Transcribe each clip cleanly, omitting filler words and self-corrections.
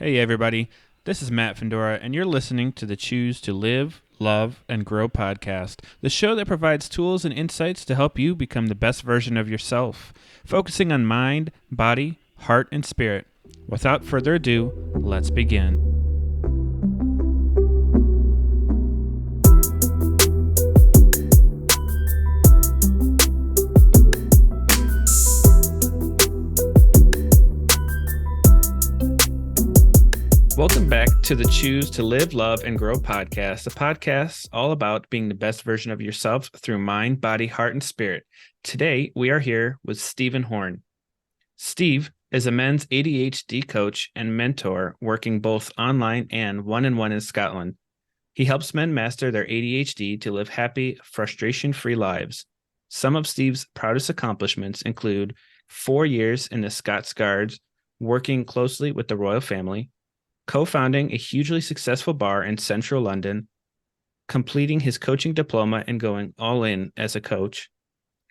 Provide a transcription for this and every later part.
Hey, everybody. This is Matt Fendora, and you're listening to the Choose to Live, Love, and Grow podcast, the show that provides tools and insights to help you become the best version of yourself, focusing on mind, body, heart, and spirit. Without further ado, let's begin. Welcome back to the Choose to Live, Love, and Grow podcast, a podcast all about being the best version of yourself through mind, body, heart, and spirit. Today, we are here with Steven Horne. Steve is a men's ADHD coach and mentor working both online and one-on-one in Scotland. He helps men master their ADHD to live happy, frustration-free lives. Some of Steve's proudest accomplishments include 4 years in the Scots Guards, working closely with the royal family, co-founding a hugely successful bar in central London, completing his coaching diploma and going all in as a coach,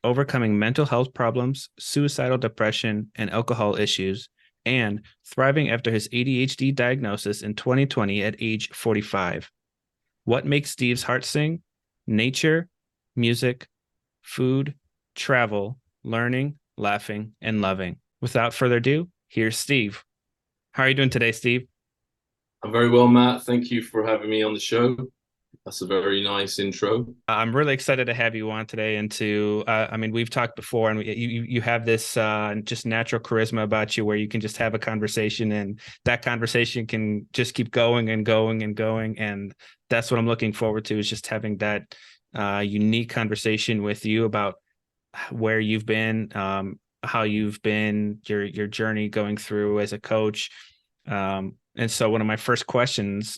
overcoming mental health problems, suicidal depression, and alcohol issues, and thriving after his ADHD diagnosis in 2020 at age 45. What makes Steve's heart sing? Nature, music, food, travel, learning, laughing, and loving. Without further ado, here's Steve. How are you doing today, Steve? I'm very well, Matt. Thank you for having me on the show. That's a very nice intro. I'm really excited to have you on today and we've talked before, and you have this just natural charisma about you where you can just have a conversation, and that conversation can just keep going and going and going. And that's what I'm looking forward to, is just having that unique conversation with you about where you've been, how you've been, your journey going through as a coach. And so one of my first questions,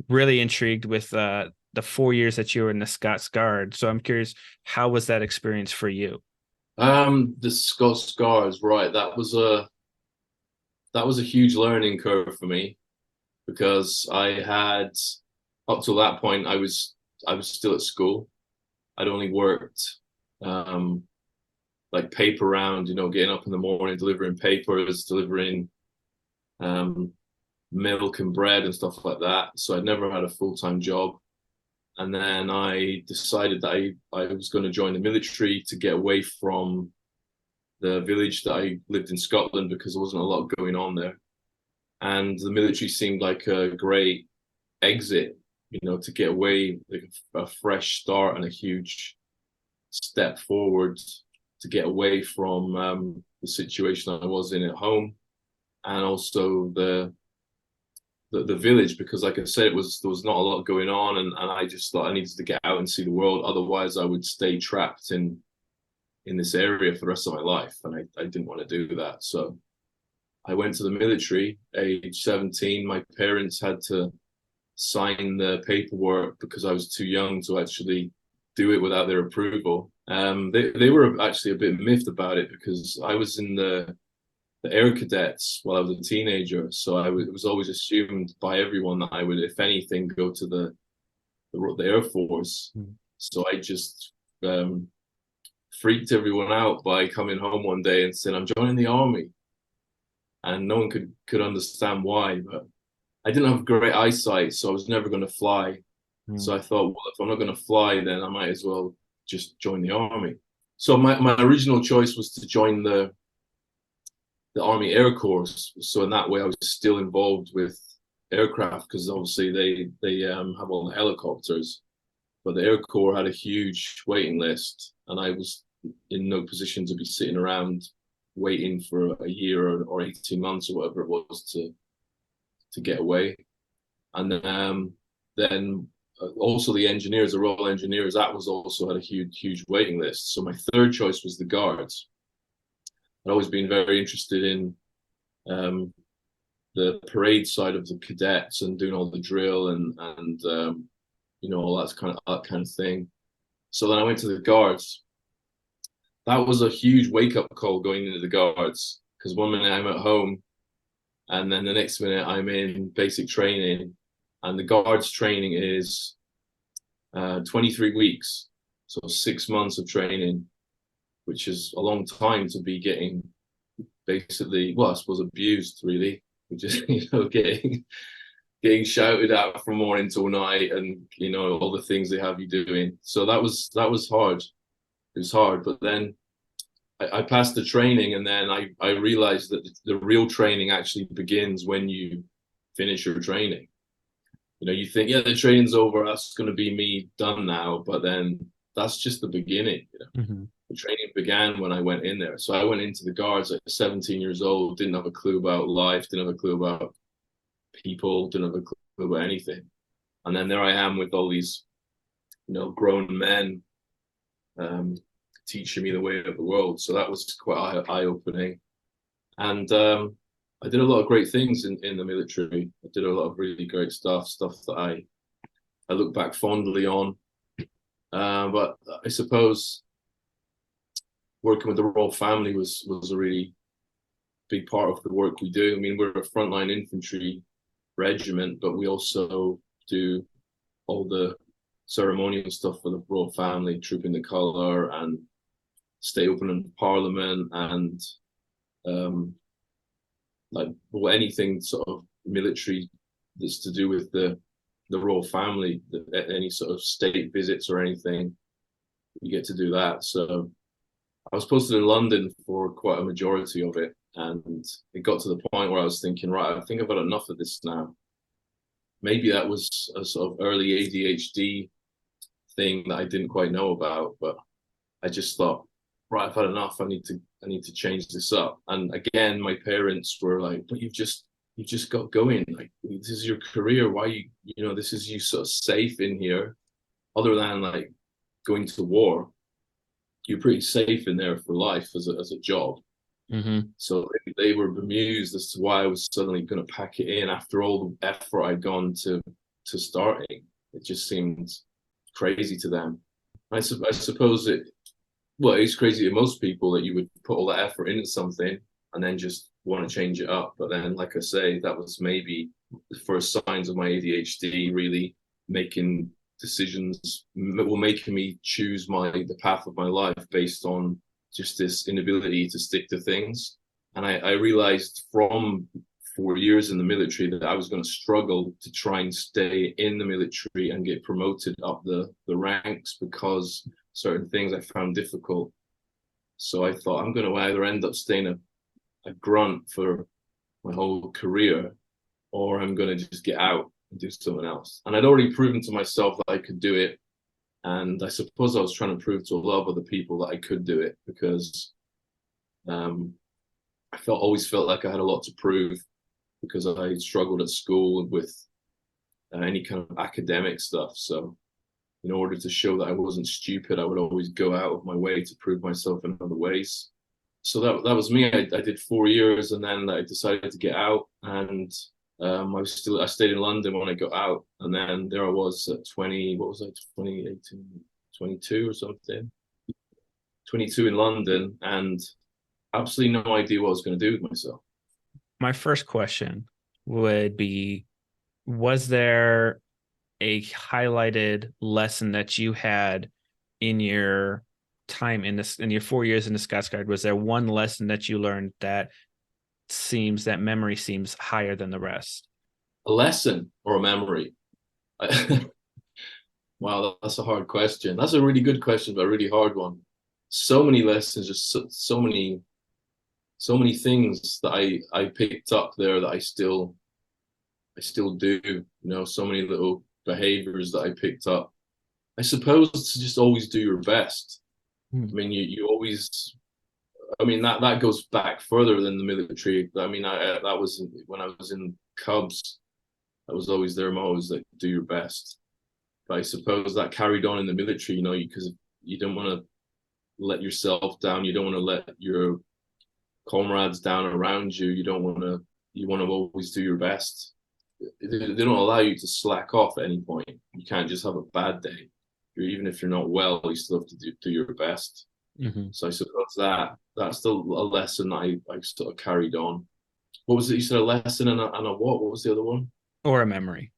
really intrigued with the 4 years that you were in the Scots Guards. So I'm curious, how was that experience for you? The Scots Guards, right? That was a huge learning curve for me, because I had, up till that point, I was still at school. I'd only worked like paper round, getting up in the morning, delivering papers, delivering milk and bread and stuff like that. So I'd never had a full-time job. And then I decided that I was going to join the military to get away from the village that I lived in Scotland, because there wasn't a lot going on there. And the military seemed like a great exit, to get away, like a fresh start and a huge step forward to get away from the situation I was in at home, and also the village, because like I said, there was not a lot going on, and I just thought I needed to get out and see the world. Otherwise I would stay trapped in this area for the rest of my life, and I didn't want to do that. So I went to the military, age 17. My parents had to sign the paperwork because I was too young to actually do it without their approval. They were actually a bit miffed about it, because I was in the air cadets while I was a teenager. So it was always assumed by everyone that I would, if anything, go to the Air Force. So I just freaked everyone out by coming home one day and saying, I'm joining the army. And no one could understand why, but I didn't have great eyesight, so I was never going to fly. So I thought, well, if I'm not going to fly, then I might as well just join the army. So my original choice was to join the Army Air Corps. So in that way, I was still involved with aircraft, because obviously they have all the helicopters, but the Air Corps had a huge waiting list, and I was in no position to be sitting around waiting for a year or 18 months or whatever it was to get away. And then also the engineers, the Royal Engineers, that was also had a huge waiting list. So my third choice was the Guards. I'd always been very interested in the parade side of the cadets and doing all the drill and all that kind of thing. So then I went to the Guards. That was a huge wake-up call going into the Guards, because one minute I'm at home, and then the next minute I'm in basic training, and the Guards training is 23 weeks, so 6 months of training, which is a long time to be getting basically, well, I suppose abused, really. which is, getting shouted at from morning till night, and all the things they have you doing. So that was hard. It was hard, but then I passed the training, and then I realized that the real training actually begins when you finish your training. You think, yeah, the training's over, that's going to be me done now, but then that's just the beginning. Mm-hmm. The training began when I went in there. So I went into the Guards at 17 years old, didn't have a clue about life, didn't have a clue about people, didn't have a clue about anything. And then there I am with all these, grown men teaching me the way of the world. So that was quite eye-opening. And I did a lot of great things in the military. I did a lot of really great stuff that I look back fondly on. But I suppose working with the royal family was a really big part of the work we do. I mean, we're a frontline infantry regiment, but we also do all the ceremonial stuff for the royal family, trooping the colour and stay open in Parliament, and anything sort of military that's to do with the royal family, any sort of state visits or anything, you get to do that. So I was posted in London for quite a majority of it, and it got to the point where I was thinking, right, I think I've had enough of this now. Maybe that was a sort of early ADHD thing that I didn't quite know about, but I just thought, right, I've had enough. I need to change this up. And again, my parents were like, but you've just got going. Like, this is your career. Why this is you sort of safe in here, other than like going to war. You're pretty safe in there for life as a job. Mm-hmm. So they were bemused as to why I was suddenly going to pack it in after all the effort I'd gone to starting. It just seemed crazy to them. I suppose it's crazy to most people that you would put all that effort into something and then just want to change it up. But then, like I say, that was maybe the first signs of my ADHD really making decisions, making me choose the path of my life based on just this inability to stick to things. And I realized from 4 years in the military that I was going to struggle to try and stay in the military and get promoted up the ranks, because certain things I found difficult. So I thought, I'm going to either end up staying a grunt for my whole career, or I'm going to just get out and do something else. And I'd already proven to myself that I could do it. And I suppose I was trying to prove to a lot of other people that I could do it, because I always felt like I had a lot to prove, because I struggled at school with any kind of academic stuff. So in order to show that I wasn't stupid, I would always go out of my way to prove myself in other ways. So that was me. I did 4 years, and then I decided to get out, and I stayed in London when I got out, and then there I was at 2018, 22 or something, 22 in London, and absolutely no idea what I was going to do with myself. My first question would be, was there a highlighted lesson that you had in your time in your 4 years in the Scots Guard? Was there one lesson that you learned that memory seems higher than the rest? A lesson or a memory? Wow, that's a hard question. That's a really good question, but a really hard one. So many lessons, just so many things that I picked up there that I still do. So many little behaviors that I picked up. I suppose to just always do your best. I mean, you always. I mean, that goes back further than the military. I mean, that was when I was in Cubs. That was always their motto, is like, do your best. But I suppose that carried on in the military, because you don't want to let yourself down. You don't want to let your comrades down around you. You want to always do your best. They don't allow you to slack off at any point. You can't just have a bad day. Even if you're not well, you still have to do your best. Mm-hmm. So I suppose that's still a lesson that I sort of carried on. What was it? You said a lesson and a what? What was the other one? Or a memory.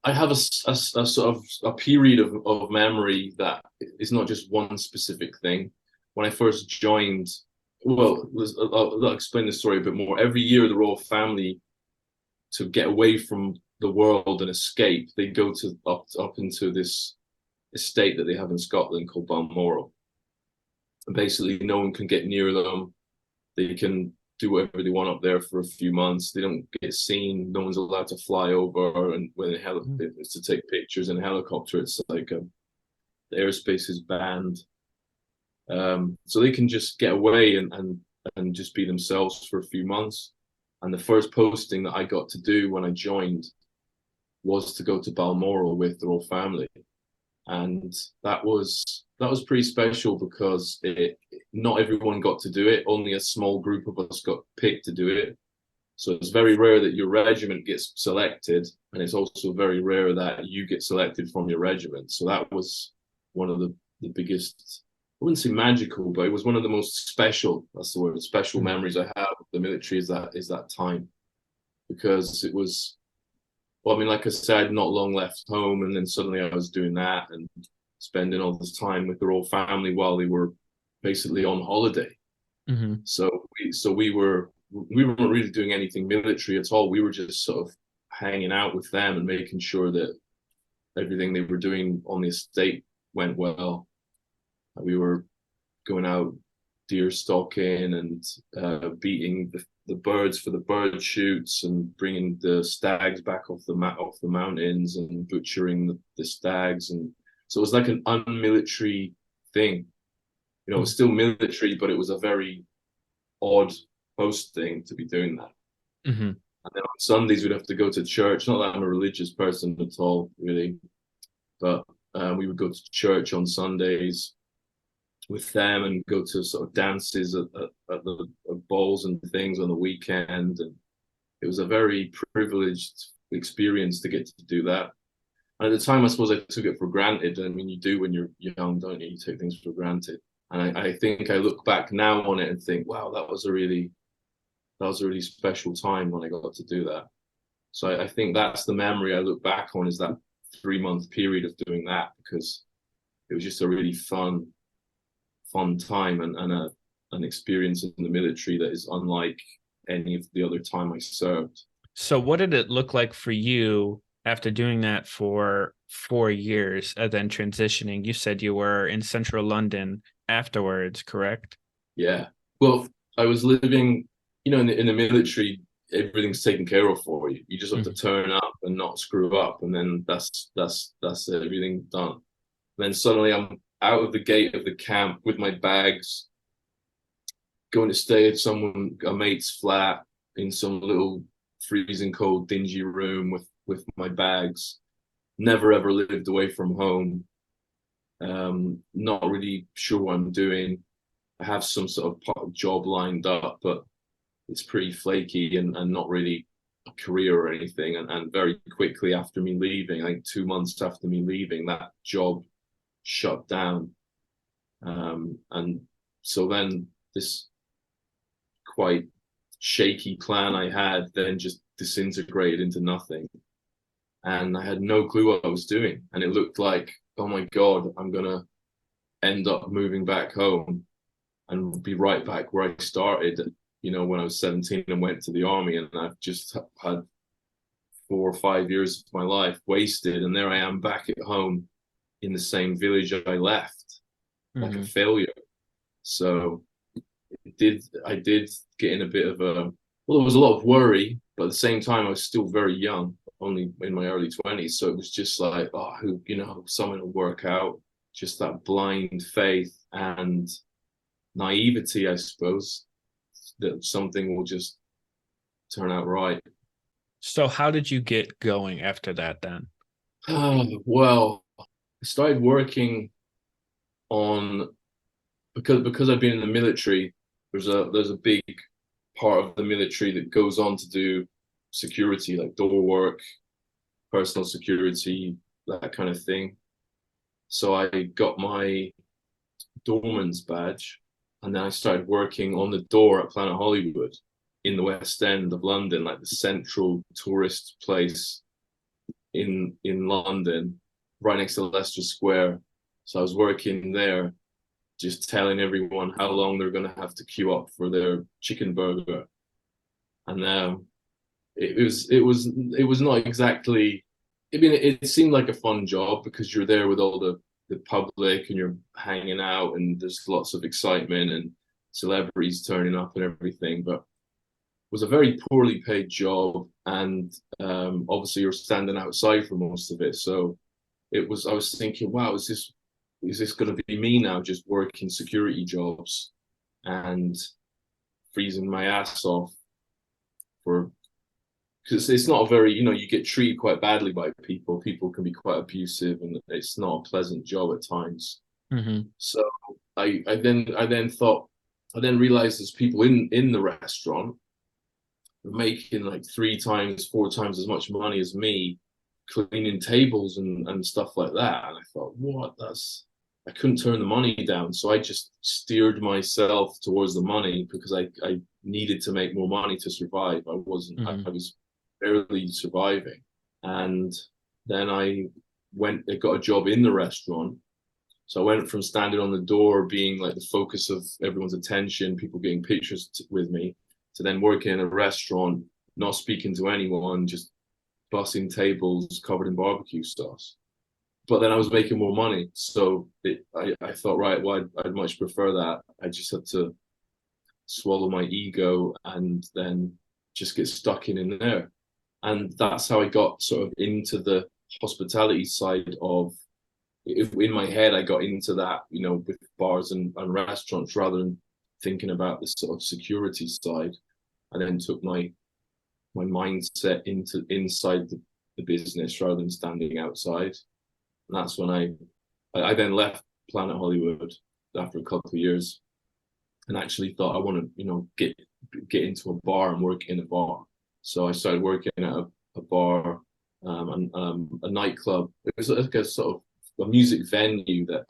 I have a sort of a period of memory that is not just one specific thing. When I first joined, I'll explain the story a bit more. Every year, the royal family to get away from the world and escape, they go to up into this estate that they have in Scotland called Balmoral. And basically, no one can get near them. They can do whatever they want up there for a few months. They don't get seen. No one's allowed to fly over, and when it's to take pictures in a helicopter, it's like the airspace is banned. So they can just get away and just be themselves for a few months. And the first posting that I got to do when I joined was to go to Balmoral with the whole family, and that was pretty special because not everyone got to do it. Only a small group of us got picked to do it. So it's very rare that your regiment gets selected, and it's also very rare that you get selected from your regiment. So that was one of the biggest, I wouldn't say magical, but it was one of the most special, that's the word, special memories I have of the military is that time. Because it was, well, I mean, like I said, not long left home, and then suddenly I was doing that and spending all this time with their whole family while they were basically on holiday. Mm-hmm. So we weren't really doing anything military at all. We were just sort of hanging out with them and making sure that everything they were doing on the estate went well. We were going out deer stalking and beating the birds for the bird shoots and bringing the stags back off the mountains and butchering the stags. And so it was like an unmilitary thing. You know, it was still military, but it was a very odd post thing to be doing that. Mm-hmm. And then on Sundays we'd have to go to church. Not that I'm a religious person at all, really, but we would go to church on Sundays with them and go to sort of dances at the balls and things on the weekend. And it was a very privileged experience to get to do that. And at the time, I suppose I took it for granted. I mean, you do when you're young, don't you? You take things for granted. And I think I look back now on it and think, wow, that was a really special time when I got to do that. So I think that's the memory I look back on, is that 3-month period of doing that, because it was just a really fun time and an experience in the military that is unlike any of the other time I served. So what did it look like for you after doing that for 4 years and then transitioning? You said you were in central London afterwards, correct? Yeah. Well, I was living, in the military, everything's taken care of for you. You just have to turn up and not screw up, and then that's everything done. And then suddenly I'm out of the gate of the camp with my bags, going to stay at a mate's flat in some little freezing cold, dingy room with my bags. Never ever lived away from home. Not really sure what I'm doing. I have some sort of job lined up, but it's pretty flaky and not really a career or anything. And very quickly after me leaving, I think 2 months after me leaving, that job shut down. And so then this quite shaky plan I had then just disintegrated into nothing. And I had no clue what I was doing. And it looked like, oh my God, I'm going to end up moving back home and be right back where I started, when I was 17 and went to the army. And I've just had 4 or 5 years of my life wasted. And there I am back at home in the same village I left, like a failure. So I did get in a bit of there was a lot of worry, but at the same time, I was still very young, only in my early 20s. So it was just like, something will work out. Just that blind faith and naivety, I suppose, that something will just turn out right. So how did you get going after that then? Well, I started working on, because I've been in the military, there's a big part of the military that goes on to do security, like door work, personal security, that kind of thing. So I got my doorman's badge, and then I started working on the door at Planet Hollywood in the West End of London, like the central tourist place in London, right next to Leicester Square. So I was working there, just telling everyone how long they're going to have to queue up for their chicken burger. And it was not exactly. I mean, it seemed like a fun job because you're there with all the public and you're hanging out and there's lots of excitement and celebrities turning up and everything. But it was a very poorly paid job, and obviously you're standing outside for most of it. So it was. I was thinking, wow, is this going to be me now, just working security jobs and freezing my ass off for because it's not a very, you get treated quite badly by people. People can be quite abusive, and it's not a pleasant job at times. Mm-hmm. So I then realized there's people in the restaurant making like 3 times, 4 times as much money as me, cleaning tables and stuff like that. And I thought, what? I couldn't turn the money down, so I just steered myself towards the money because I needed to make more money to survive. I wasn't. Mm-hmm. I was barely surviving. And then I got a job in the restaurant. So I went from standing on the door, being like the focus of everyone's attention, people getting pictures with me, to then working in a restaurant, not speaking to anyone, just bussing tables covered in barbecue sauce. But then I was making more money. So I thought, right, well, I'd much prefer that. I just had to swallow my ego and then just get stuck in there. And that's how I got sort of into the hospitality side of, in my head, I got into that, with bars and restaurants rather than thinking about the sort of security side. I then took my mindset inside the business rather than standing outside. And that's when I then left Planet Hollywood after a couple of years and actually thought I want to, get into a bar and work in a bar. So I started working at a bar, and a nightclub. It was like a sort of a music venue that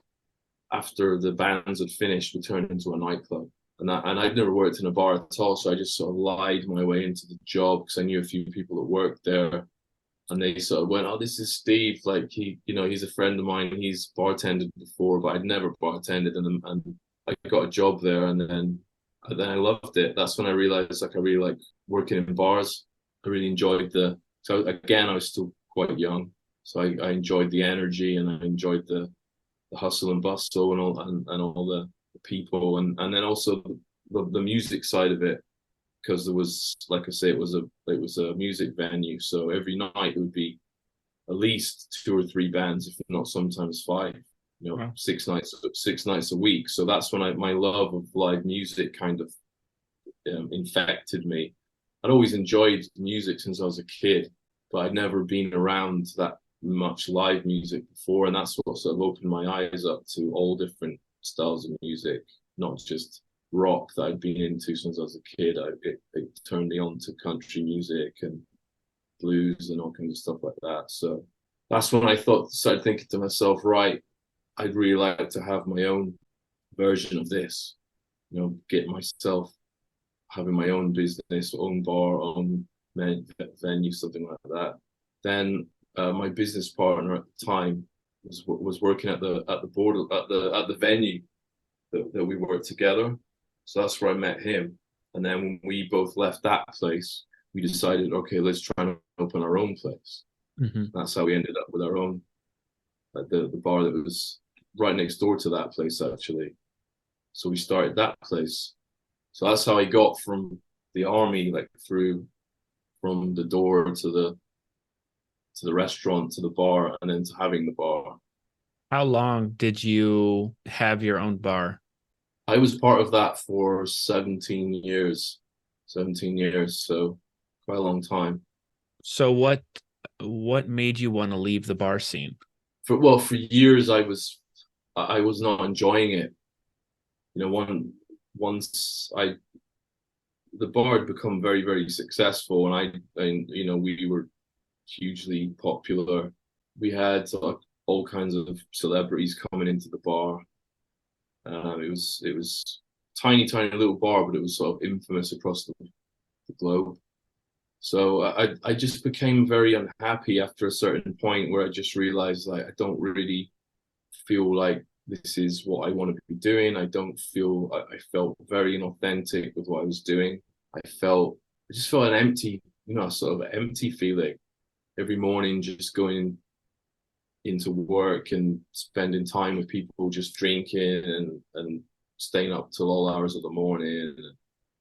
after the bands had finished would turn into a nightclub. And I'd never worked in a bar at all, so I just sort of lied my way into the job because I knew a few people that worked there. And they sort of went, "Oh, this is Steve. Like he's a friend of mine. He's bartended before, but I'd never bartended." And I got a job there, and then I loved it. That's when I realized like I really like working in bars. I really enjoyed so again, I was still quite young, so I enjoyed the energy and I enjoyed the hustle and bustle and all the people and then also the music side of it, because there was, like I say, it was a music venue, so every night it would be at least 2 or 3 bands, if not sometimes 5. Wow. 6 nights a week. So that's when my love of live music kind of infected me. I'd always enjoyed music since I was a kid, but I'd never been around that much live music before, and that's what sort of opened my eyes up to all different styles of music, not just rock that I'd been into since I was a kid. It turned me on to country music and blues and all kinds of stuff like that. So that's when I started thinking to myself, right, I'd really like to have my own version of this, get myself having my own business, own bar, own venue, something like that. Then my business partner at the time was working at the board at the venue that we worked together. So that's where I met him. And then when we both left that place, we decided, okay, let's try and open our own place. Mm-hmm. That's how we ended up with our own, the bar that was right next door to that place, actually. So we started that place. So that's how I got from the army, like from the door to the restaurant to the bar and then to having the bar. How long did you have your own bar? I was part of that for 17 years, so quite a long time. So what made you want to leave the bar scene? For years I was not enjoying it. Once the bar had become very, very successful, and we were hugely popular. We had all kinds of celebrities coming into the bar. It was tiny little bar, but it was sort of infamous across the globe. So I just became very unhappy after a certain point where I just realized like I don't really feel like this is what I want to be doing. I felt very inauthentic with what I was doing. I just felt an a sort of empty feeling every morning, just going into work and spending time with people, just drinking and staying up till all hours of the morning.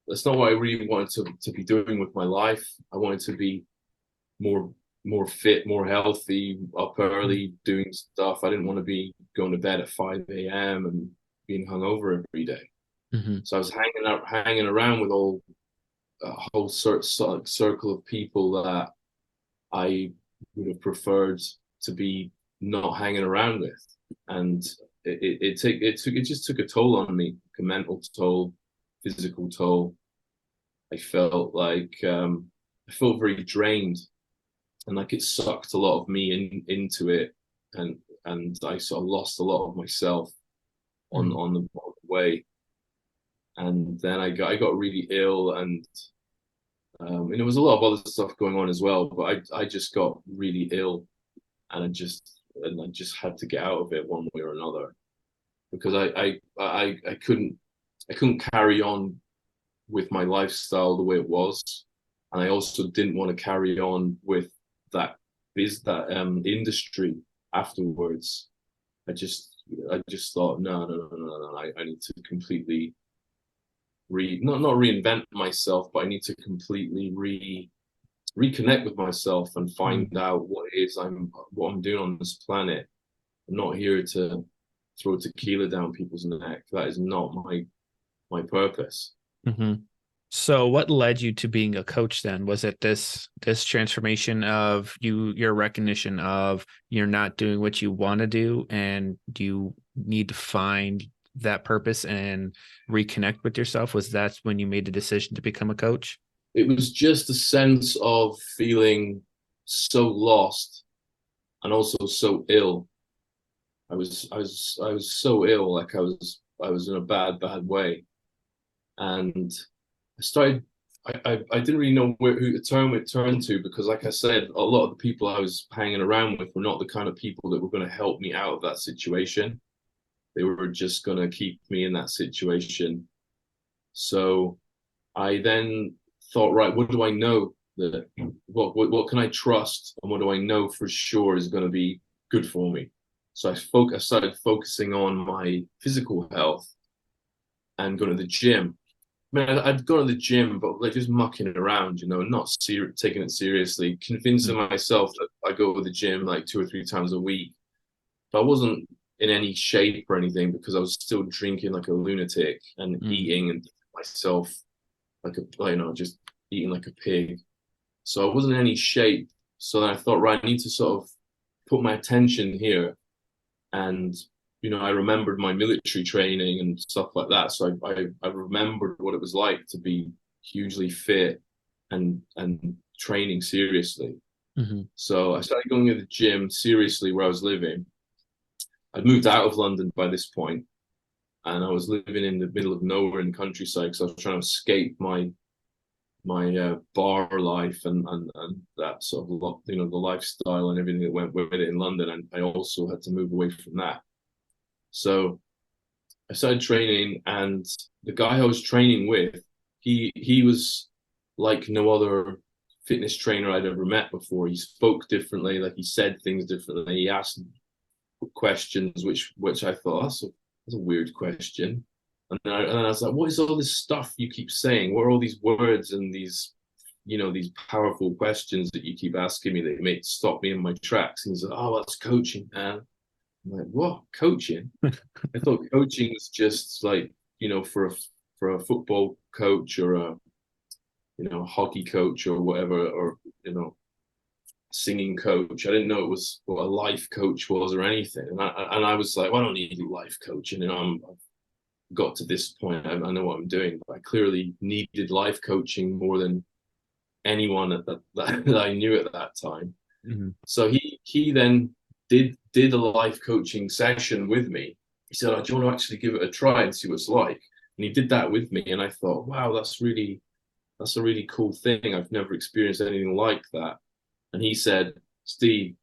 That's not what I really wanted to be doing with my life. I wanted to be more fit, more healthy, up early, doing stuff. I didn't want to be going to bed at 5 a.m. and being hungover every day. Mm-hmm. So I was hanging around with a whole circle of people that I would have preferred to be not hanging around with, and it just took a toll on me, a mental toll, physical toll. I felt like I felt very drained, and like it sucked a lot of me into it, and I sort of lost a lot of myself on the way. And then I got really ill, and there was a lot of other stuff going on as well. But I just got really ill, and I just had to get out of it one way or another, because I couldn't carry on with my lifestyle the way it was, and I also didn't want to carry on with that industry afterwards. I just thought, no. I need to completely not reinvent myself, but I need to completely reconnect with myself and find out what I'm doing on this planet. I'm not here to throw tequila down people's neck. That is not my purpose. Mm-hmm. So what led you to being a coach then? Was it this transformation of your recognition of you're not doing what you want to do, and you need to find that purpose and reconnect with yourself? Was that when you made the decision to become a coach? It was just a sense of feeling so lost and also so ill. I was so ill, like I was in a bad way. And I didn't really know who to turn to, because like I said, a lot of the people I was hanging around with were not the kind of people that were going to help me out of that situation. They were just going to keep me in that situation. So I then thought, right, what do I know that what can I trust, and what do I know for sure is going to be good for me? So I started focusing on my physical health and going to the gym. I mean, I'd go to the gym, but like just mucking around, not taking it seriously, convincing myself that I go to the gym like 2 or 3 times a week. But I wasn't in any shape or anything, because I was still drinking like a lunatic and eating and myself like just eating like a pig. So I wasn't in any shape. So then I thought, right, I need to sort of put my attention here. And I remembered my military training and stuff like that. So I remembered what it was like to be hugely fit and training seriously. Mm-hmm. So I started going to the gym seriously where I was living. I'd moved out of London by this point, and I was living in the middle of nowhere in the countryside, because I was trying to escape my bar life and that sort of the lifestyle and everything that went with it in London. And I also had to move away from that. So I started training, and the guy I was training with, he was like no other fitness trainer I'd ever met before. He spoke differently, like he said things differently. He asked questions which I thought, that's a weird question. And then I was like, what is all this stuff you keep saying? What are all these words and these powerful questions that you keep asking me that may stop me in my tracks? And he's like, oh, that's coaching, man. I'm like, what, coaching? I thought coaching was just like, for a football coach or a hockey coach or whatever, or singing coach. I didn't know it was what a life coach was or anything. And I was like, well, I don't need life coaching. I've got to this point. I know what I'm doing, but I clearly needed life coaching more than anyone that I knew at that time. Mm-hmm. So he then did a life coaching session with me. He said, oh, do you want to actually give it a try and see what it's like? And he did that with me, and I thought, wow, that's a really cool thing. I've never experienced anything like that. And he said, Steve,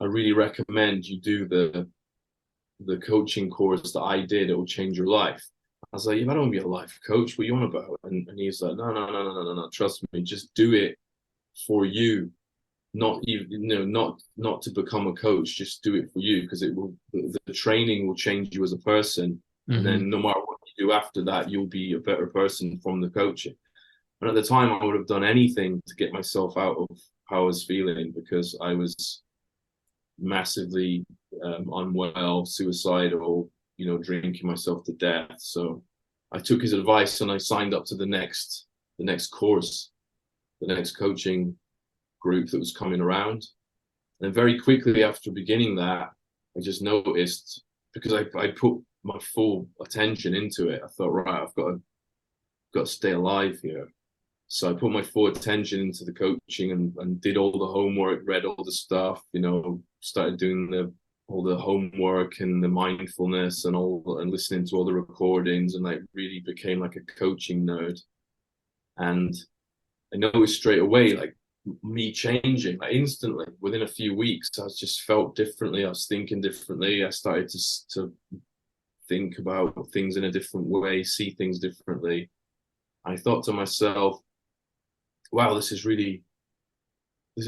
I really recommend you do the coaching course that I did. It will change your life. I was like, I don't want to be a life coach. What are you on about? And he's like, no, trust me, just do it for you, not even, not to become a coach. Just do it for you, because the training will change you as a person. And then no matter what you do after that, you'll be a better person from the coaching. And at the time, I would have done anything to get myself out of how I was feeling, because I was massively unwell, suicidal, drinking myself to death. So I took his advice and I signed up to the next course, the next coaching group that was coming around. And very quickly after beginning that, I just noticed, because I put my full attention into it, I thought, right, I've got to stay alive here. So I put my full attention into the coaching and did all the homework, read all the stuff, started doing all the homework and the mindfulness and listening to all the recordings, and I really became like a coaching nerd. And I noticed straight away, like, me changing, like, instantly within a few weeks. I just felt differently. I was thinking differently. I started to think about things in a different way, see things differently. I thought to myself, wow, this is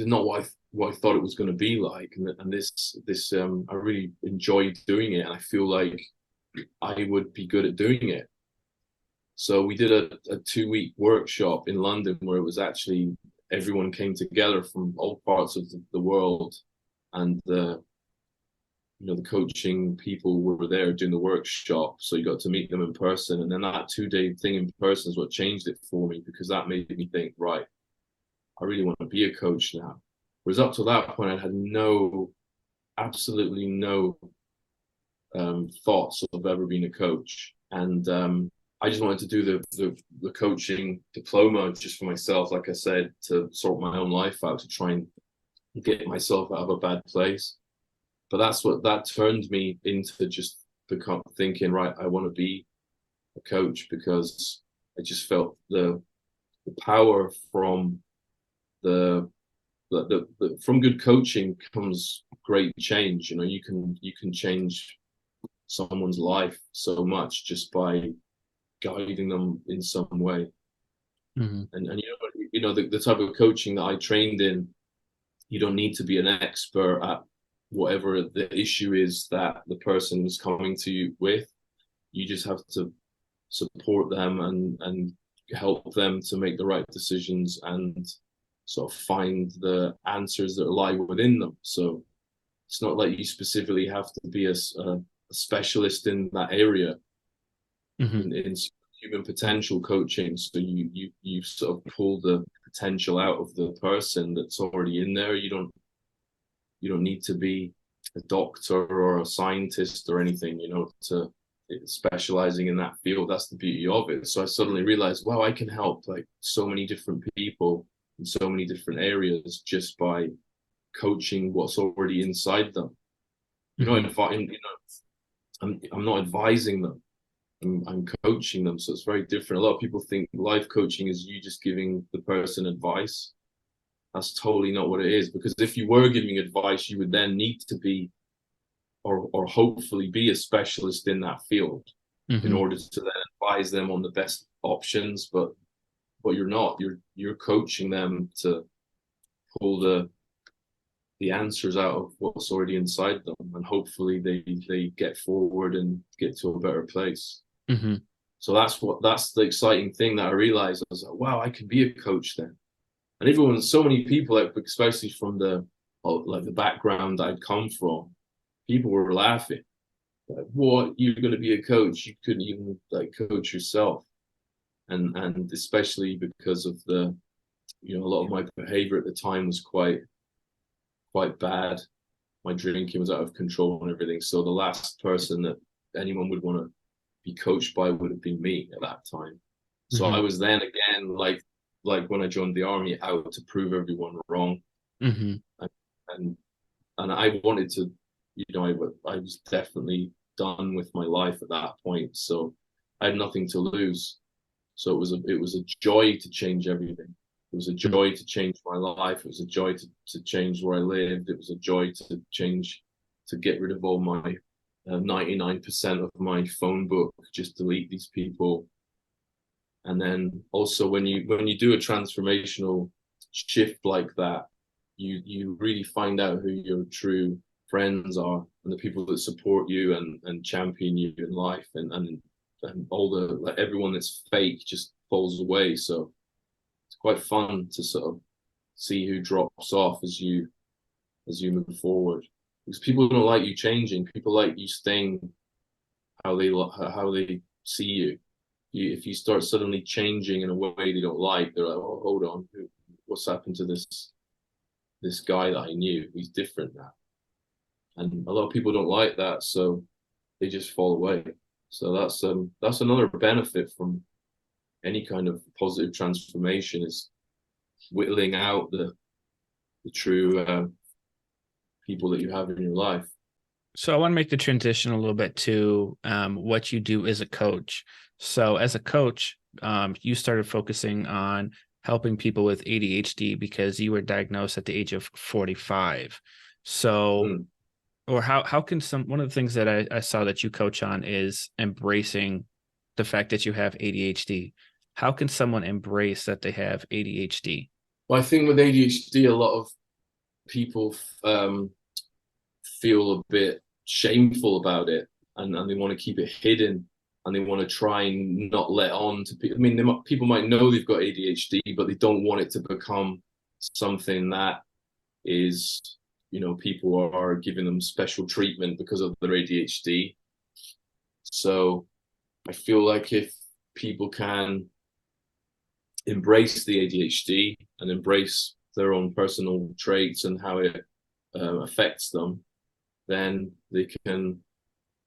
not what I thought it was going to be like, and this I really enjoyed doing it, and I feel like I would be good at doing it. So we did a 2-week workshop in London, where it was actually everyone came together from all parts of the world, and the coaching people were there doing the workshop, so you got to meet them in person. And then that 2-day thing in person is what changed it for me, because that made me think, right, I really want to be a coach now. Whereas up to that point, I had absolutely no thoughts of ever being a coach. And I just wanted to do the coaching diploma just for myself, like I said, to sort my own life out, to try and get myself out of a bad place. But that's what that turned me into, just thinking, right, I want to be a coach, because I just felt the power from from good coaching comes great change. You can change someone's life so much just by guiding them in some way. And the type of coaching that I trained in, you don't need to be an expert at whatever the issue is that the person is coming to you with. You just have to support them and help them to make the right decisions and sort of find the answers that lie within them. So it's not like you specifically have to be a specialist in that area. In human potential coaching, so you sort of pull the potential out of the person that's already in there. You don't need to be a doctor or a scientist or anything, to specializing in that field. That's the beauty of it. So I suddenly realized, wow, I can help like so many different people in so many different areas just by coaching what's already inside them. I'm not advising them. I'm coaching them. So it's very different. A lot of people think life coaching is you just giving the person advice. That's totally not what it is, because if you were giving advice, you would then need to be or hopefully be a specialist in that field in order to then advise them on the best options. But you're not. You're coaching them to pull the answers out of what's already inside them, and hopefully they get forward and get to a better place. So that's the exciting thing that I realized. I was like, wow, I can be a coach then. And so many people, especially from the background I'd come from, people were laughing. Like, what? You're going to be a coach? You couldn't even coach yourself. And especially because of a lot of my behavior at the time was quite bad. My drinking was out of control and everything. So the last person that anyone would want to be coached by would have been me at that time. So I was then again, like when I joined the army, out to prove everyone wrong. And I wanted to, I was definitely done with my life at that point. So I had nothing to lose. So it was a joy to change everything. It was a joy to change my life. It was a joy to change where I lived. It was a joy to change, to get rid of all my 99% of my phone book, just delete these people. And then also when you do a transformational shift like that, you really find out who your true friends are and the people that support you and champion you in life, and all the like everyone that's fake just falls away. So it's quite fun to sort of see who drops off as you move forward, because people don't like you changing. People like you staying how they see you. If you start suddenly changing in a way they don't like, they're like, oh, hold on, what's happened to this guy that I knew? He's different now. And a lot of people don't like that, so they just fall away. So that's another benefit from any kind of positive transformation, is whittling out the true people that you have in your life. So I want to make the transition a little bit to what you do as a coach. So as a coach, you started focusing on helping people with ADHD because you were diagnosed at the age of 45. So, or how can one of the things that I saw that you coach on is embracing the fact that you have ADHD. How can someone embrace that they have ADHD? Well, I think with ADHD, a lot of people feel a bit shameful about it, and they want to keep it hidden, and they want to try and not let on to people. I mean, people might know they've got ADHD, but they don't want it to become something that is, people are giving them special treatment because of their ADHD. So I feel like if people can embrace the ADHD and embrace their own personal traits and how it affects them, then they can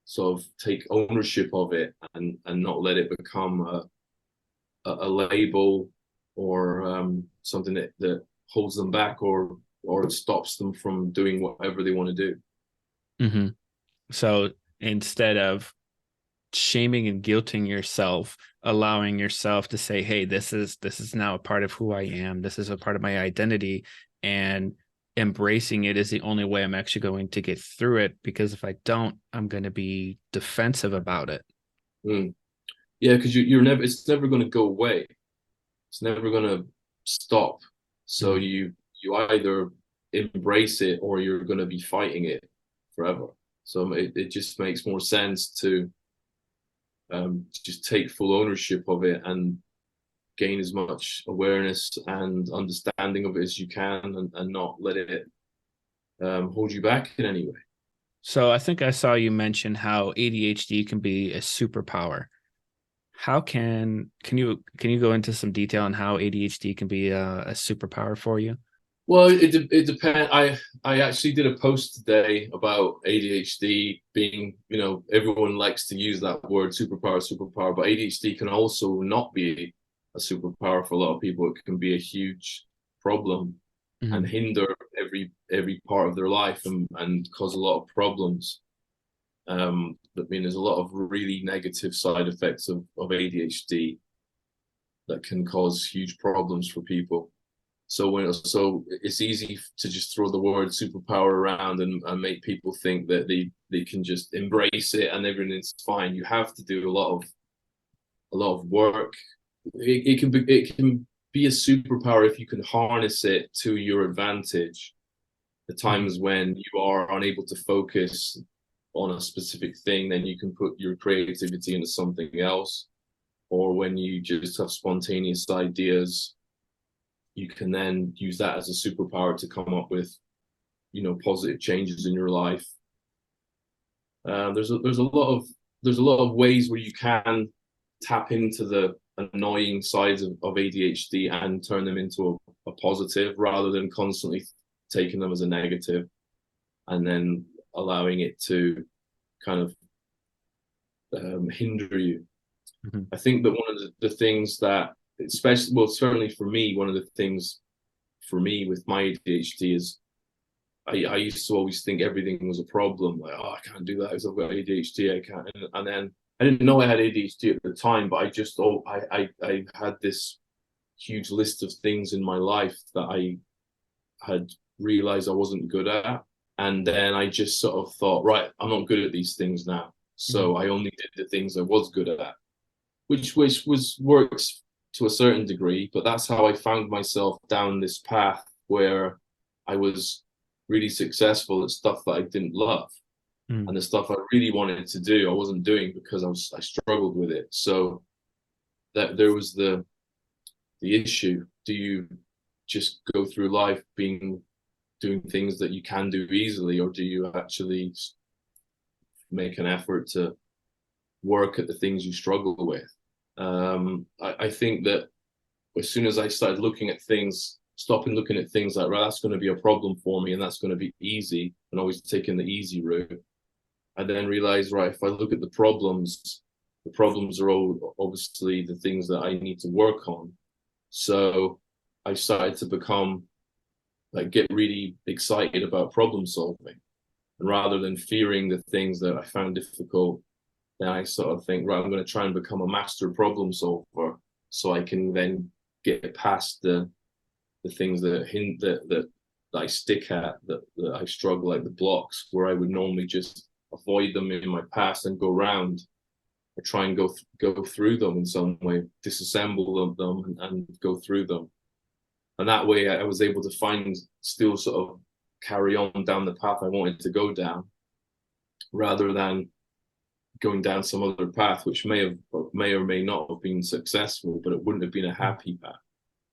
sort of take ownership of it and not let it become a label or something that holds them back or it stops them from doing whatever they want to do. Mm-hmm. So instead of shaming and guilting yourself, allowing yourself to say, hey, this is now a part of who I am. This is a part of my identity, and embracing it is the only way I'm actually going to get through it, because if I don't, I'm going to be defensive about it. Yeah, because it's never going to go away. It's never going to stop. So you either embrace it or you're going to be fighting it forever. So it just makes more sense to just take full ownership of it and gain as much awareness and understanding of it as you can, and not let it hold you back in any way. So I think I saw you mention how ADHD can be a superpower. How can you go into some detail on how ADHD can be a superpower for you? Well, it depends. I actually did a post today about ADHD being, everyone likes to use that word superpower, but ADHD can also not be a superpower for a lot of people. It can be a huge problem and hinder every part of their life and cause a lot of problems. There's a lot of really negative side effects of ADHD that can cause huge problems for people. So it's easy to just throw the word superpower around and make people think that they can just embrace it and everything's fine. You have to do a lot of work. It can be a superpower if you can harness it to your advantage. The times when you are unable to focus on a specific thing, then you can put your creativity into something else. Or when you just have spontaneous ideas, you can then use that as a superpower to come up with, positive changes in your life. There's a lot of ways where you can tap into the annoying sides of ADHD and turn them into a positive, rather than constantly taking them as a negative and then allowing it to kind of hinder you. I think that one of the things that, certainly for me, one of the things for me with my ADHD is I used to always think everything was a problem. Like, oh, I can't do that because I've got ADHD. I can't. And then I didn't know I had ADHD at the time, but I had this huge list of things in my life that I had realized I wasn't good at. And then I just sort of thought, right, I'm not good at these things now. So I only did the things I was good at, which works to a certain degree, but that's how I found myself down this path where I was really successful at stuff that I didn't love. Mm. And the stuff I really wanted to do, I wasn't doing because I struggled with it. So that there was the issue. Do you just go through life doing things that you can do easily, or do you actually make an effort to work at the things you struggle with? I think that as soon as I started stopping looking at things like, right, that's going to be a problem for me and that's going to be easy, and always taking the easy route, I then realized, right, if I look at the problems are all obviously the things that I need to work on. So I started to get really excited about problem solving. And rather than fearing the things that I found difficult, then I sort of think, right, I'm going to try and become a master problem solver so I can then get past the things that I stick at, that I struggle, like the blocks where I would normally just avoid them in my past and go around, or try and go through them in some way, disassemble them and go through them. And that way I was able to still sort of carry on down the path I wanted to go down, rather than going down some other path, which may or may not have been successful, but it wouldn't have been a happy path.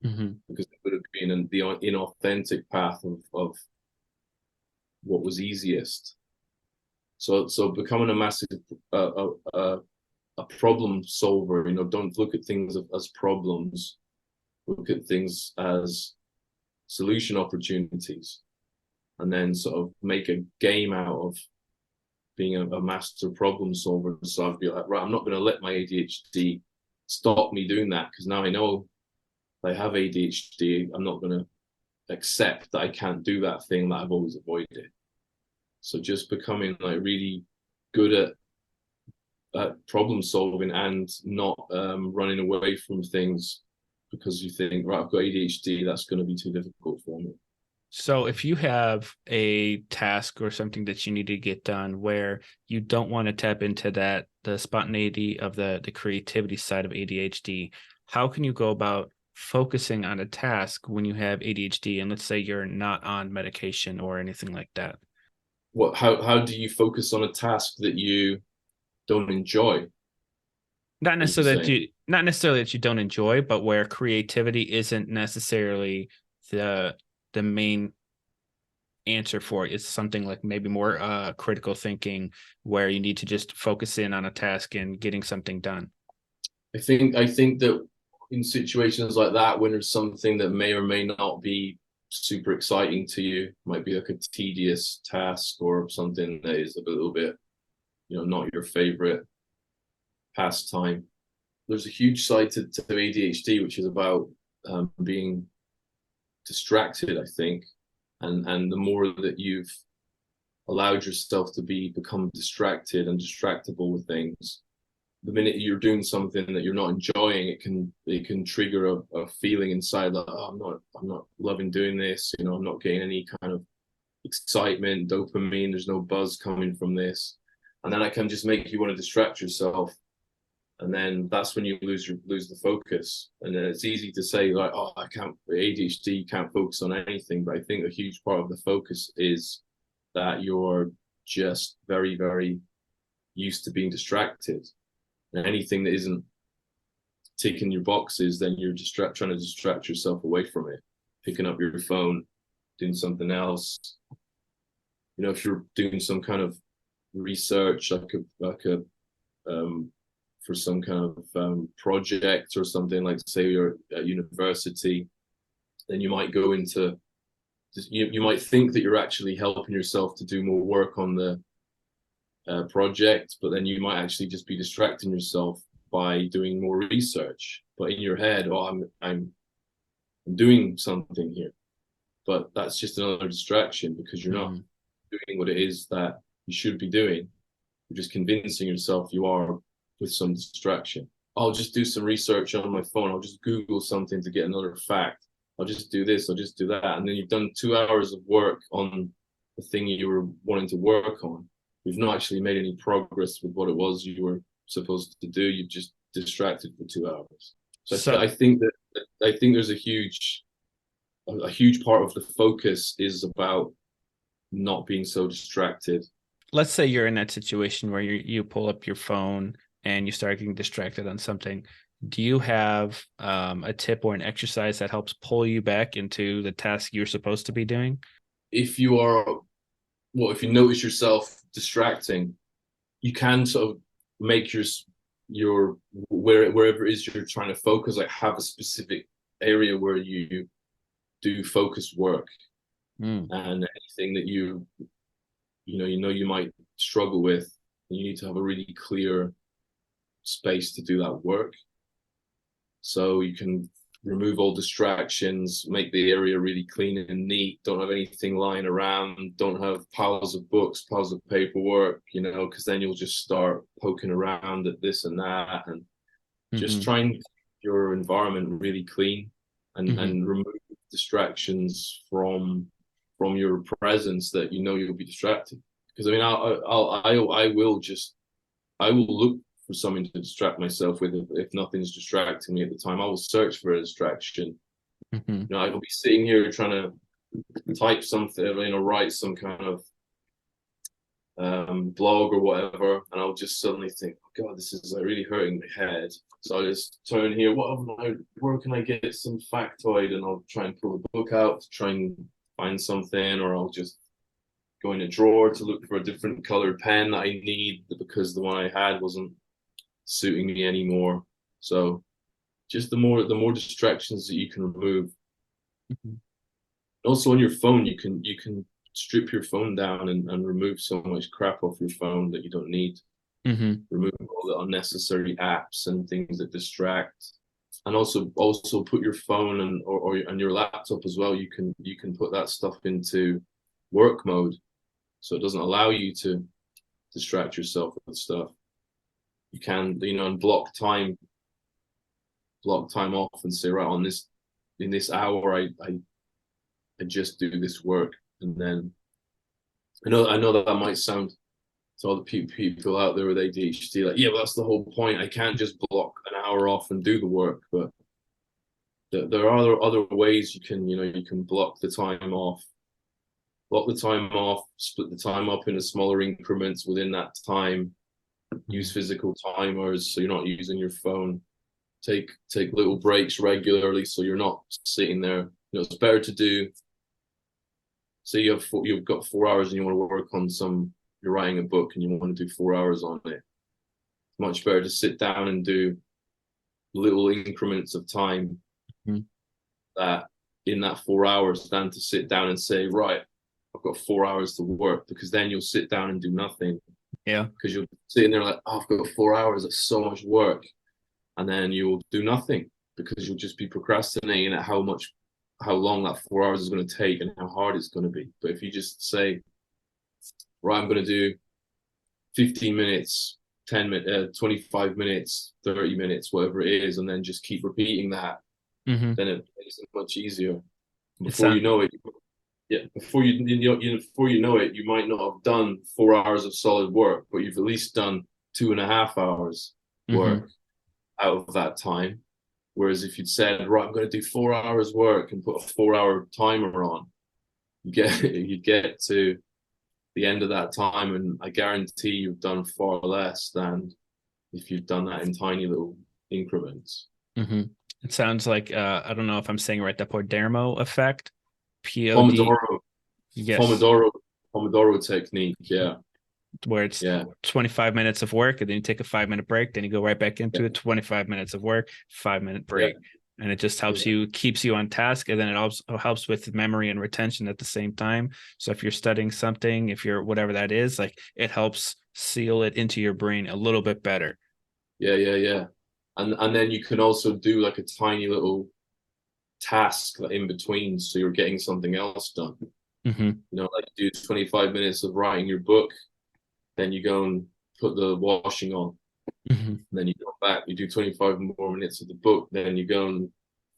Mm-hmm. Because it would have been the inauthentic path of what was easiest. So becoming a massive a problem solver, don't look at things as problems. Look at things as solution opportunities, and then sort of make a game out of being a master problem solver. So I'd be like, right, I'm not going to let my ADHD stop me doing that, because now I know I have ADHD. I'm not going to accept that I can't do that thing that I've always avoided. So just becoming like really good at problem solving, and not running away from things because you think, right, I've got ADHD, that's going to be too difficult for me. So if you have a task or something that you need to get done where you don't want to tap into the spontaneity of the creativity side of ADHD, how can you go about focusing on a task when you have ADHD and let's say you're not on medication or anything like that? How do you focus on a task that you don't enjoy? Not necessarily that you don't enjoy, but where creativity isn't necessarily the main answer for it. It's something like maybe more critical thinking, where you need to just focus in on a task and getting something done. I think that in situations like that, when there's something that may or may not be super exciting to you, might be like a tedious task or something that is a little bit, not your favorite pastime. There's a huge side to ADHD, which is about being distracted, I think, and the more that you've allowed yourself to become distracted and distractible with things, the minute you're doing something that you're not enjoying, it can trigger a feeling inside that, oh, I'm not loving doing this. I'm not getting any kind of excitement, dopamine. There's no buzz coming from this, and then that can just make you want to distract yourself, and then that's when you lose the focus. And then it's easy to say like, oh, I can't, ADHD, can't focus on anything. But I think a huge part of the focus is that you're just very, very used to being distracted. And anything that isn't ticking your boxes, then you're trying to distract yourself away from it, picking up your phone, doing something else. If you're doing some kind of research, for some kind of project or something, like say you're at university, then you might go into, you might think that you're actually helping yourself to do more work on the project, but then you might actually just be distracting yourself by doing more research. But in your head, oh, I'm doing something here, but that's just another distraction, because you're not doing what it is that you should be doing. You're just convincing yourself you are with some distraction. I'll just do some research on my phone. I'll just Google something to get another fact. I'll just do this. I'll just do that. And then you've done 2 hours of work on the thing you were wanting to work on. You've not actually made any progress with what it was you were supposed to do. You've just distracted for 2 hours. So So I think there's a huge part of the focus is about not being so distracted. let's say you're in that situation where you pull up your phone and you start getting distracted on something. Do you have a tip or an exercise that helps pull you back into the task you're supposed to be doing? If you are, well, if you notice yourself distracting, you can sort of make your wherever it is you're trying to focus, like have a specific area where you do focused work, and anything that you might struggle with, you need to have a really clear space to do that work. So you can remove all distractions, make the area really clean and neat, don't have anything lying around, don't have piles of books, piles of paperwork, because then you'll just start poking around at this and that, and just try and keep your environment really clean, and remove distractions from your presence that you'll be distracted. Because I mean, I will look for something to distract myself with. If nothing's distracting me at the time, I will search for a distraction. I will be sitting here trying to type something, write some kind of blog or whatever, and I'll just suddenly think, oh God, this is really hurting my head. So I just turn here, where can I get some factoid? And I'll try and pull a book out to try and find something, or I'll just go in a drawer to look for a different colored pen that I need because the one I had wasn't suiting me anymore. So just the more distractions that you can remove. Also on your phone, you can strip your phone down and remove so much crap off your phone that you don't need. Remove all the unnecessary apps and things that distract, and also put your phone and your laptop as well. You can put that stuff into work mode, so it doesn't allow you to distract yourself with stuff. You can, and block time off and say, right, in this hour, I just do this work. And then I know that might sound to all the people out there with ADHD like, yeah, but that's the whole point. I can't just block an hour off and do the work. But there are other ways you can block the time off. Split the time up into smaller increments within that time. Use physical timers so you're not using your phone. Take little breaks regularly so you're not sitting there. It's better to do. Say you've got 4 hours and you want to work on you're writing a book and you want to do 4 hours on it. It's much better to sit down and do little increments of time that in that 4 hours than to sit down and say, right, I've got 4 hours to work, because then you'll sit down and do nothing. Yeah. Because you're sitting there like, oh, I've got 4 hours, that's so much work. And then you'll do nothing because you'll just be procrastinating at how long that 4 hours is going to take and how hard it's going to be. But if you just say, right, I'm going to do 15 minutes, 10 minutes, 25 minutes, 30 minutes, whatever it is, and then just keep repeating that, then it makes it much easier. Before you know it, you might not have done 4 hours of solid work, but you've at least done 2.5 hours work out of that time. Whereas if you'd said, right, I'm going to do 4 hours work and put a 4-hour timer on, you get to the end of that time, and I guarantee you've done far less than if you've done that in tiny little increments. It sounds like I don't know if I'm saying it right, the Pomodoro effect. Pomodoro. Yes. Pomodoro technique, yeah. Where it's 25 minutes of work and then you take a 5-minute break, then you go right back into it, 25 minutes of work, 5-minute break. And it just helps keeps you on task. And then it also helps with memory and retention at the same time. So if you're studying something, if you're whatever that is, like, it helps seal it into your brain a little bit better. Yeah. And then you can also do like a tiny little task in between, so you're getting something else done. Like you do 25 minutes of writing your book, then you go and put the washing on. Then you go back, you do 25 more minutes of the book, then you go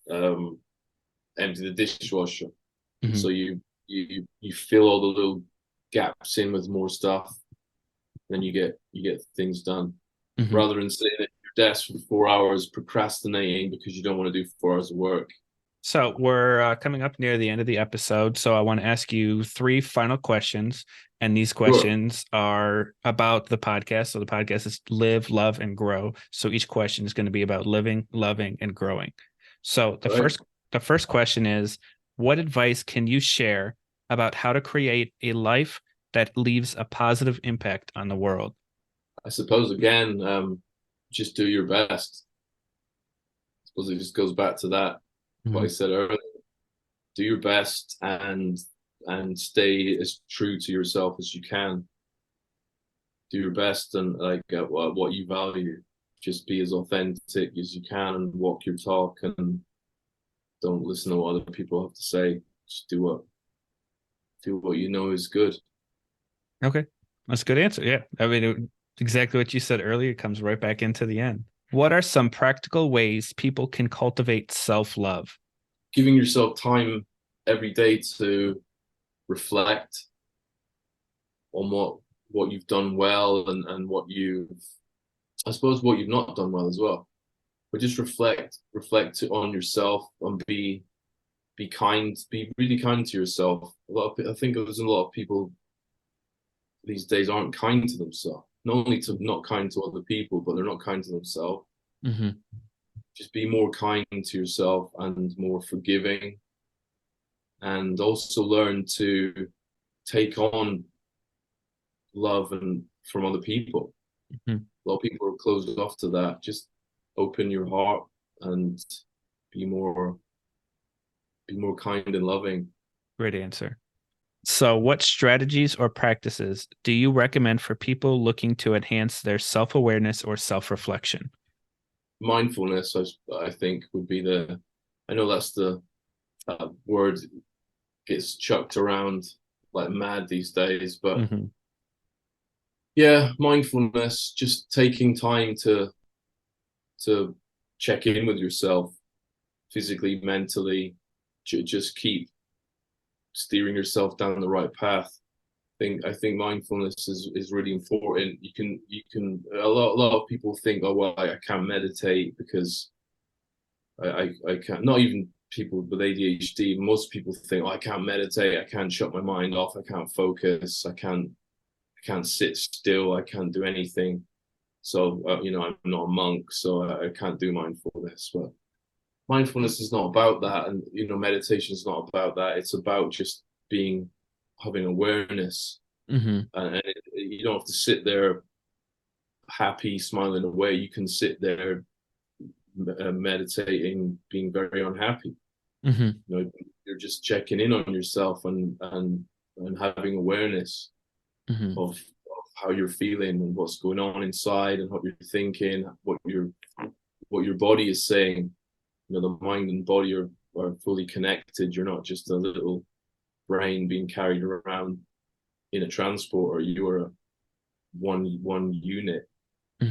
and empty the dishwasher. So you fill all the little gaps in with more stuff, then you get things done. Rather than saying that desk for 4 hours procrastinating because you don't want to do 4 hours of work. So we're coming up near the end of the episode. So I want to ask you three final questions. And these questions are about the podcast. So the podcast is Live, Love, and Grow. So each question is going to be about living, loving, and growing. So the first question is, what advice can you share about how to create a life that leaves a positive impact on the world? I suppose, again, just do your best. I suppose it just goes back to that, what I said earlier. Do your best and stay as true to yourself as you can. Do your best and what you value. Just be as authentic as you can and walk your talk, and don't listen to what other people have to say. Just do what you know is good. Okay, that's a good answer. Yeah, I mean, exactly what you said earlier. It comes right back into the end. What are some practical ways people can cultivate self-love? Giving yourself time every day to reflect on what you've done well and what I suppose what you've not done well as well. But just reflect on yourself and be kind, be really kind to yourself. I think there's a lot of people these days aren't kind to themselves. Not only to not kind to other people, but they're not kind to themselves. Mm-hmm. Just be more kind to yourself and more forgiving, and also learn to take on love and from other people. Mm-hmm. A lot of people are closed off to that. Just open your heart and be more kind and loving. Great answer. So, what strategies or practices do you recommend for people looking to enhance their self-awareness or self-reflection? Mindfulness, I think, would be I know that's the word gets chucked around like mad these days, but yeah, mindfulness, just taking time to check in with yourself physically, mentally, just keep steering yourself down the right path. I think mindfulness is really important. You can a lot of people think, oh well, I can't meditate because I can't. Not even people with ADHD. Most people think, oh, I can't meditate. I can't shut my mind off. I can't focus. I can't sit still. I can't do anything. So I'm not a monk, so I can't do mindfulness. But mindfulness is not about that, and meditation is not about that. It's about just having awareness, and you don't have to sit there happy, smiling away. You can sit there meditating, being very unhappy. You're just checking in on yourself and having awareness of how you're feeling and what's going on inside and what you're thinking, what your body is saying. The mind and body are fully connected. You're not just a little brain being carried around in a transporter. You are one unit.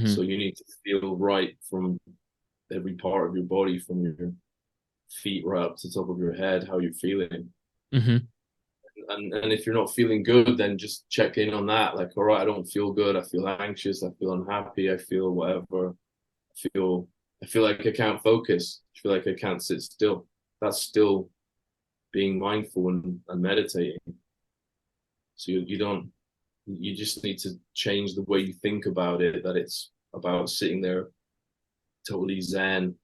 So you need to feel right from every part of your body, from your feet right up to the top of your head, how you're feeling. And if you're not feeling good, then just check in on that. Like, all right, I don't feel good. I feel anxious. I feel unhappy. I feel whatever. I feel like I can't focus. I feel like I can't sit still. That's still being mindful and meditating. So you just need to change the way you think about it, that it's about sitting there totally zen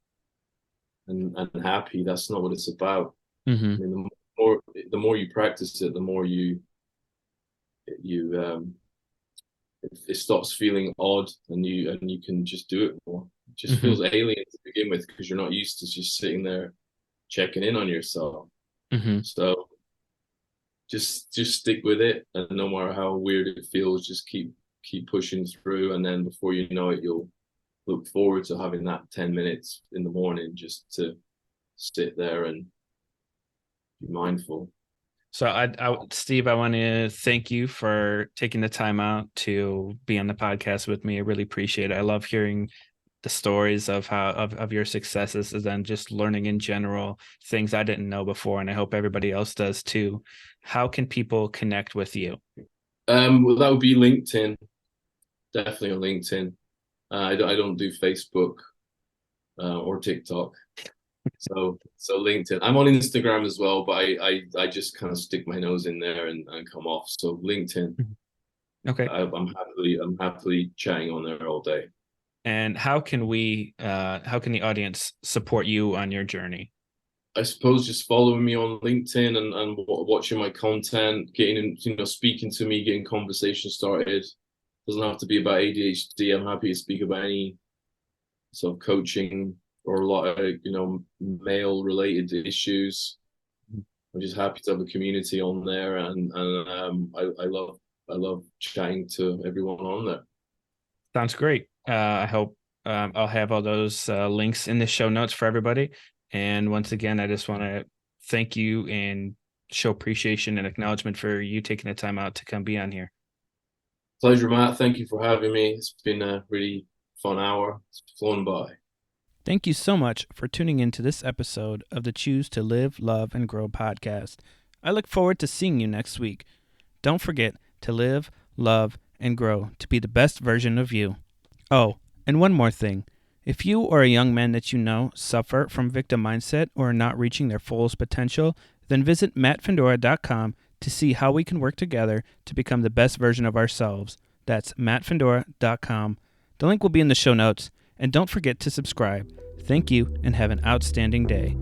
and happy. That's not what it's about. I mean, the more you practice it, the more it stops feeling odd, and you can just do it more. It just feels alien to begin with because you're not used to just sitting there checking in on yourself. So just stick with it, and no matter how weird it feels, just keep pushing through, and then before you know it, you'll look forward to having that 10 minutes in the morning just to sit there and be mindful. So Steve, I want to thank you for taking the time out to be on the podcast with me. I really appreciate it. I love hearing the stories of of your successes, and then just learning in general things I didn't know before, and I hope everybody else does too. How can people connect with you? Well, that would be LinkedIn. Definitely on LinkedIn. I don't do Facebook or TikTok. So LinkedIn. I'm on Instagram as well, but I just kind of stick my nose in there and come off. So LinkedIn. Okay. I'm happily chatting on there all day. And how can the audience support you on your journey? I suppose just following me on LinkedIn and watching my content, getting speaking to me, getting conversation started. Doesn't have to be about ADHD. I'm happy to speak about any sort of coaching or a lot of male related issues. I'm just happy to have a community on there, and I love chatting to everyone on there. Sounds great. I hope I'll have all those links in the show notes for everybody. And once again, I just want to thank you and show appreciation and acknowledgement for you taking the time out to come be on here. Pleasure, Matt. Thank you for having me. It's been a really fun hour. It's flown by. Thank you so much for tuning into this episode of the Choose to Live, Love, and Grow podcast. I look forward to seeing you next week. Don't forget to live, love, and grow to be the best version of you. Oh, and one more thing. If you or a young man that you know suffer from victim mindset or are not reaching their fullest potential, then visit mattfendora.com to see how we can work together to become the best version of ourselves. That's mattfendora.com. The link will be in the show notes. And don't forget to subscribe. Thank you and have an outstanding day.